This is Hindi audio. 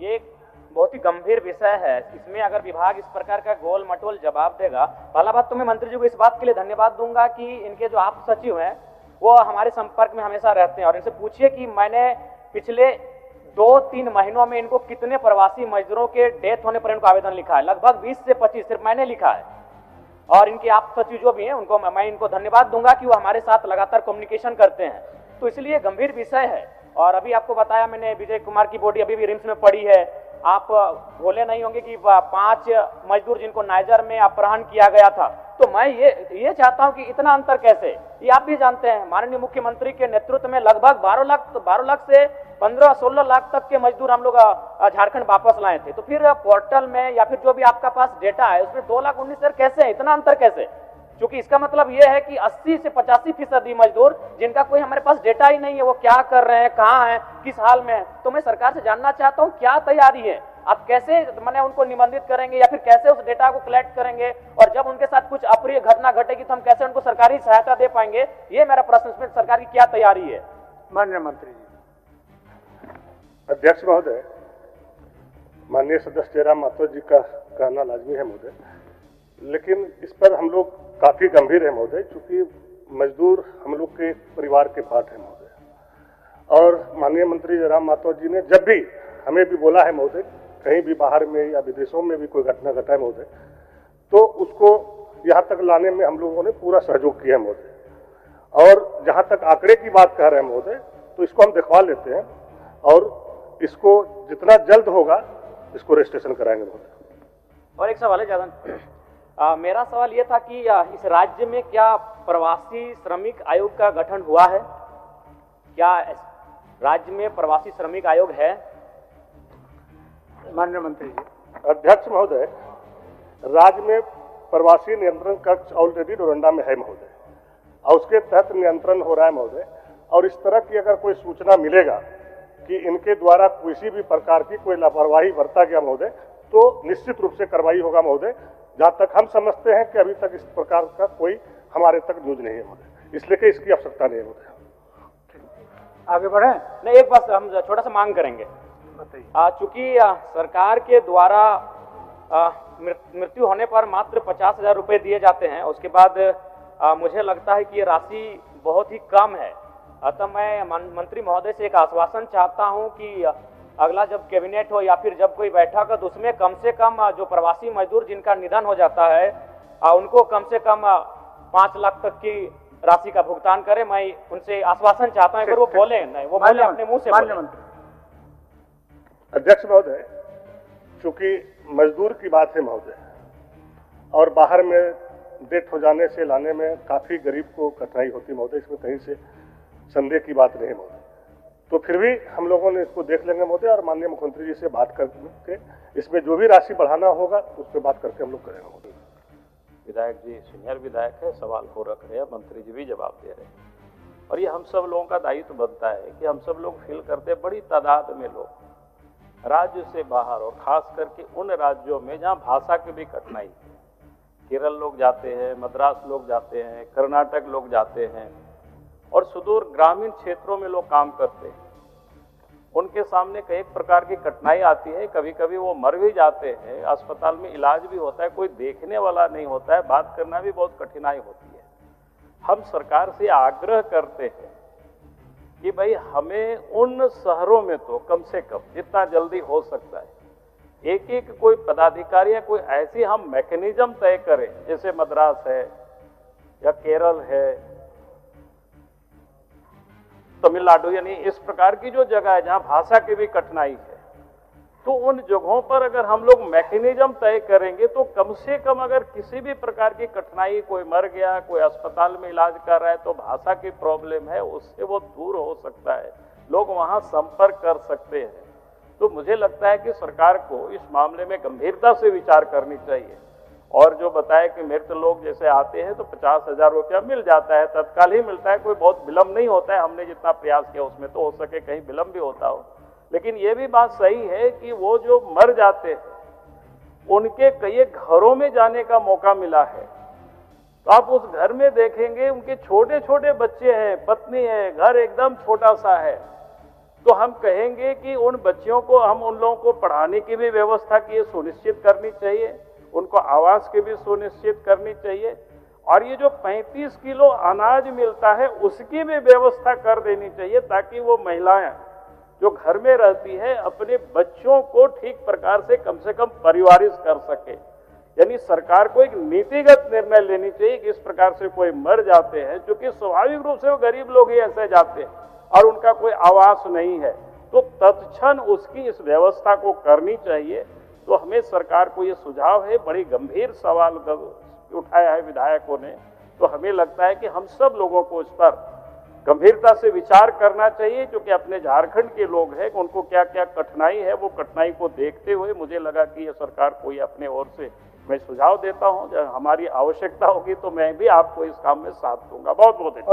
ये एक बहुत ही गंभीर विषय है। इसमें अगर विभाग इस प्रकार का गोल मटोल जवाब देगा, पहला बात तो मैं मंत्री जी को इस बात के लिए धन्यवाद दूंगा कि इनके जो आप सचिव हैं वो हमारे संपर्क में हमेशा रहते हैं, और इनसे पूछिए कि मैंने पिछले 2-3 महीनों में इनको कितने प्रवासी मजदूरों के डेथ होने पर इनको आवेदन लिखा है। लगभग 20 से 25 सिर्फ मैंने लिखा है। और इनके आप सचिव जो भी हैं उनको मैं इनको धन्यवाद दूंगा कि वो हमारे साथ लगातार कम्युनिकेशन करते हैं। तो इसलिए गंभीर विषय है। और अभी आपको बताया मैंने, विजय कुमार की बॉडी अभी भी रिम्स में पड़ी है। आप भूले नहीं होंगे कि 5 मजदूर जिनको नाइजर में अपहरण किया गया था। तो मैं ये चाहता हूं कि इतना अंतर कैसे, ये आप भी जानते हैं। माननीय मुख्यमंत्री के नेतृत्व में लगभग 12 लाख से 15-16 लाख तक के मजदूर हम लोग झारखंड वापस लाए थे। तो फिर पोर्टल में या फिर जो भी आपका पास डेटा है उसमें 2,19,000 कैसे, इतना अंतर कैसे? क्योंकि इसका मतलब यह है कि 80 से 85% मजदूर जिनका कोई हमारे पास डेटा ही नहीं है, वो क्या कर रहे हैं, कहाँ हैं, किस हाल में है। तो मैं सरकार से जानना चाहता हूं क्या तैयारी है, आप कैसे मैंने उनको निबंधित करेंगे या फिर कैसे उस डेटा को कलेक्ट करेंगे, और जब उनके साथ कुछ अप्रिय घटना घटेगी तो हम कैसे उनको सरकारी सहायता दे पाएंगे, ये मेरा प्रश्न। इसमें सरकार की क्या तैयारी है? माननीय मंत्री जी। अध्यक्ष महोदय, माननीय सदस्य जयराम माथुर जी का कहना लाजमी है महोदय, लेकिन इस पर हम लोग काफी गंभीर है महोदय, क्योंकि मजदूर हम लोग के परिवार के पार्ट है महोदय। और माननीय मंत्री जयराम माथुर जी ने जब भी हमें भी बोला है महोदय, कहीं भी बाहर में या विदेशों में भी कोई घटना घटा है महोदय, तो उसको यहाँ तक लाने में हम लोगों ने पूरा सहयोग किया है महोदय। और जहाँ तक आंकड़े की बात कह रहे हैं महोदय, तो इसको हम दिखवा लेते हैं और इसको जितना जल्द होगा इसको रजिस्ट्रेशन कराएंगे महोदय। और एक सवाल है जादन, मेरा सवाल यह था कि इस राज्य में क्या प्रवासी श्रमिक आयोग का गठन हुआ है? क्या राज्य में प्रवासी श्रमिक आयोग है? माननीय मंत्री जी। अध्यक्ष महोदय, राज्य में प्रवासी नियंत्रण कक्ष ऑलरेडी डोरंडा में है महोदय, और उसके तहत नियंत्रण हो रहा है महोदय। और इस तरह की अगर कोई सूचना मिलेगा कि इनके द्वारा किसी भी प्रकार की कोई लापरवाही बरता गया महोदय, तो निश्चित रूप से कार्रवाई होगा महोदय। जहां तक हम समझते हैं कि अभी तक इस प्रकार का कोई हमारे तक न्यूज नहीं है महोदय, इसलिए कि इसकी आवश्यकता नहीं है महोदय। आगे बढ़े? नहीं, एक बात हम छोटा सा मांग करेंगे। बताइए। चूंकि सरकार के द्वारा मृत्यु होने पर मात्र 50,000 रुपए दिए जाते हैं, उसके बाद मुझे लगता है कि ये राशि बहुत ही कम है। अतः मैं मंत्री महोदय से एक आश्वासन चाहता हूं कि अगला जब कैबिनेट हो या फिर जब कोई बैठक हो तो उसमें कम से कम जो प्रवासी मजदूर जिनका निधन हो जाता है उनको कम से कम 5 लाख तक की राशि का भुगतान करें। मैं उनसे आश्वासन चाहता हूं, अगर वो बोले नहीं, वो बोले अपने मुंह से बोले। अध्यक्ष महोदय, चूंकि मजदूर की बात है महोदय, और बाहर में डेथ हो जाने से लाने में काफी गरीब को कठिनाई होती है महोदय, इसमें कहीं से संदेह की बात नहीं है महोदय। तो फिर भी हम लोगों ने इसको देख लेंगे महोदय, और माननीय मुख्यमंत्री जी से बात करके इसमें जो भी राशि बढ़ाना होगा उस पर बात करके हम लोग करेंगे महोदय। विधायक जी सीनियर विधायक है, सवाल को रख रहे हैं, मंत्री जी भी जवाब दे रहे हैं। और ये हम सब लोगों का दायित्व बनता है कि हम सब लोग फील करते हैं, बड़ी तादाद में लोग राज्य से बाहर और खास करके उन राज्यों में जहाँ भाषा की भी कठिनाई है, केरल लोग जाते हैं, मद्रास लोग जाते हैं, कर्नाटक लोग जाते हैं, और सुदूर ग्रामीण क्षेत्रों में लोग काम करते हैं। उनके सामने कई प्रकार की कठिनाई आती है, कभी कभी वो मर भी जाते हैं, अस्पताल में इलाज भी होता है, कोई देखने वाला नहीं होता है, बात करना भी बहुत कठिनाई होती है। हम सरकार से आग्रह करते हैं कि भाई हमें उन शहरों में तो कम से कम जितना जल्दी हो सकता है एक एक कोई पदाधिकारी या कोई ऐसी हम मैकेनिज्म तय करें, जैसे मद्रास है या केरल है, तमिलनाडु, यानी इस प्रकार की जो जगह है जहां भाषा की भी कठिनाई है, तो उन जगहों पर अगर हम लोग मैकेनिज्म तय करेंगे तो कम से कम अगर किसी भी प्रकार की कठिनाई, कोई मर गया, कोई अस्पताल में इलाज कर रहा है, तो भाषा की प्रॉब्लम है उससे वो दूर हो सकता है, लोग वहां संपर्क कर सकते हैं। तो मुझे लगता है कि सरकार को इस मामले में गंभीरता से विचार करनी चाहिए। और जो बताया कि मृत लोग जैसे आते हैं तो 50,000 रुपया मिल जाता है, तत्काल ही मिलता है, कोई बहुत विलम्ब नहीं होता है। हमने जितना प्रयास किया उसमें तो हो सके कहीं विलम्ब भी होता हो, लेकिन ये भी बात सही है कि वो जो मर जाते हैं उनके कई घरों में जाने का मौका मिला है, तो आप उस घर में देखेंगे उनके छोटे छोटे बच्चे हैं, पत्नी है, घर एकदम छोटा सा है, तो हम कहेंगे कि उन बच्चियों को हम उन लोगों को पढ़ाने की भी व्यवस्था की सुनिश्चित करनी चाहिए, उनको आवास की भी सुनिश्चित करनी चाहिए, और ये जो 35 किलो अनाज मिलता है उसकी भी व्यवस्था कर देनी चाहिए, ताकि वो महिलाएं जो घर में रहती है अपने बच्चों को ठीक प्रकार से कम परिवारित कर सके। यानी सरकार को एक नीतिगत निर्णय लेनी चाहिए कि इस प्रकार से कोई मर जाते हैं, क्योंकि स्वाभाविक रूप से वो गरीब लोग ही ऐसे जाते हैं और उनका कोई आवास नहीं है, तो तत्क्षण उसकी इस व्यवस्था को करनी चाहिए। तो हमें सरकार को ये सुझाव है, बड़ी गंभीर सवाल उठाया है विधायकों ने, तो हमें लगता है कि हम सब लोगों को इस पर गंभीरता से विचार करना चाहिए, क्योंकि अपने झारखंड के लोग हैं, उनको क्या क्या कठिनाई है, वो कठिनाई को देखते हुए मुझे लगा कि ये सरकार को ये अपने ओर से मैं सुझाव देता हूं। जब हमारी आवश्यकता होगी तो मैं भी आपको इस काम में साथ दूंगा। बहुत बहुत